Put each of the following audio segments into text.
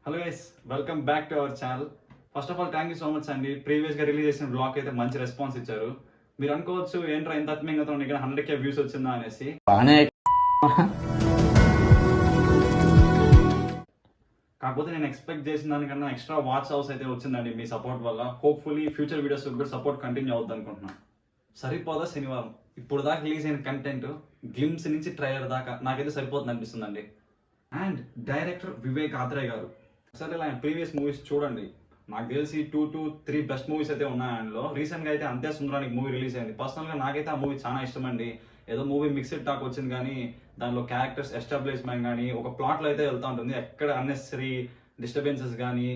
Hello guys, welcome back to our channel. First of all thank you so much అండి. ప్రీవియస్గా release చేసిన blog అయితే మంచి response ఇచ్చారు. మీరు అనుకోవచ్చు ఏంట్రా ఇంత ఆత్మీయంగా ఇక్కడ 100K వ్యూస్ వచ్చిందా అనేసి. కాకపోతే నేను ఎక్స్పెక్ట్ చేసిన దానికన్నా ఎక్స్ట్రా వాచ్ హౌస్ అయితే వచ్చిందండి మీ సపోర్ట్ వల్ల. హోప్ఫుల్లీ ఫ్యూచర్ వీడియోస్ కూడా సపోర్ట్ కంటిన్యూ అవుద్ది అనుకుంటున్నాను. సరిపోదా శనివారం ఇప్పుడు దాకా రిలీజ్ అయిన కంటెంట్ గ్లిమ్స్ నుంచి ట్రైలర్ దాకా నాకైతే సరిపోతుంది అనిపిస్తుందండి. అండ్ డైరెక్టర్ వివేక్ ఆత్రేయ గారు, సరే ఆయన ప్రీవియస్ మూవీస్ చూడండి. నాకు తెలిసి 2 to 3 బెస్ట్ మూవీస్ అయితే ఉన్నాయి ఆయనలో. రీసెంట్గా అయితే అంతే సుందరానికి మూవీ రిలీజ్ అయింది. పర్సనల్గా నాకైతే ఆ మూవీ చాలా ఇష్టం అండి. ఏదో మూవీ మిక్స్డ్ టాక్ వచ్చింది కానీ దానిలో క్యారెక్టర్స్ ఎస్టాబ్లిష్మెంట్ కానీ ఒక ప్లాట్లో అయితే వెళ్తూ ఉంటుంది. ఎక్కడ అన్నెసరీ డిస్టర్బెన్సెస్ కానీ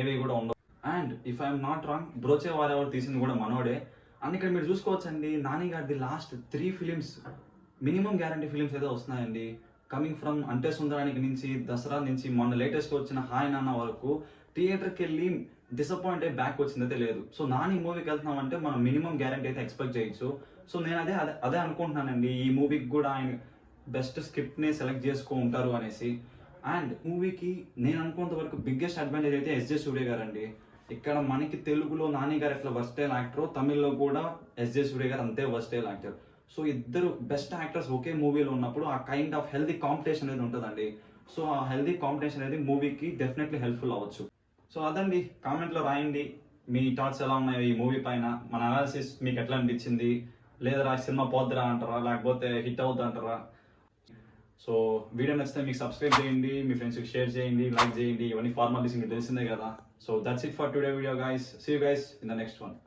ఏవి కూడా ఉండవు. And if I'm not wrong, Brochevarevarura తీసింది కూడా మనోడే. అండ్ ఇక్కడ మీరు చూసుకోవచ్చండి, నాని గారిది last 3 films minimum guarantee films అయితే వస్తున్నాయండి. కమింగ్ ఫ్రమ్ అంటే సుందరానికి నుంచి, దసరా నుంచి, మొన్న లేటెస్ట్ వచ్చిన హాయ్ నాన్న వరకు థియేటర్కి వెళ్ళి డిసప్పాయింట్ అయ్యి బ్యాక్ వచ్చిందైతే లేదు. సో నాని మూవీకి వెళ్తున్నామంటే మనం మినిమం గ్యారంటీ అయితే ఎక్స్పెక్ట్ చేయొచ్చు. సో నేను అదే అనుకుంటున్నానండి, ఈ మూవీకి కూడా ఆయన బెస్ట్ స్క్రిప్ట్ని సెలెక్ట్ చేసుకో ఉంటారు అనేసి. అండ్ మూవీకి నేను అనుకున్నంత వరకు బిగ్గెస్ట్ అడ్వాంటేజ్ అయితే ఎస్జే సూర్య గారు అండి. ఇక్కడ మనకి తెలుగులో నాని గారు ఎట్లా వర్స్టైల్ యాక్టర్, తమిళ్లో కూడా ఎస్జే సూర్య గారు అంతే వర్స్టైల్ యాక్టర్. సో ఇద్దరు బెస్ట్ యాక్టర్స్ ఒకే మూవీలో ఉన్నప్పుడు ఆ కైండ్ ఆఫ్ హెల్దీ కాంపిటీషన్ అనేది ఉంటుందండి. సో ఆ హెల్దీ కాంపిటీషన్ అనేది మూవీకి డెఫినెట్లీ హెల్ప్ఫుల్ అవ్వచ్చు. సో అదండి, కామెంట్లో రాయండి మీ థాట్స్ ఎలా ఉన్నాయో ఈ మూవీ పైన. మన అనాలిసిస్ మీకు ఎట్లా అనిపించింది, లేదా సినిమా పోద్దురా అంటారా, లేకపోతే హిట్ అవుద్దా అంటారా. సో వీడియో నచ్చితే మీకు సబ్స్క్రైబ్ చేయండి, మీ ఫ్రెండ్స్కి షేర్ చేయండి, లైక్ చేయండి. ఇవన్నీ ఫార్మాలిటీస్ మీకు తెలిసిందే కదా. So that's it for today video guys. See you guys in the next one.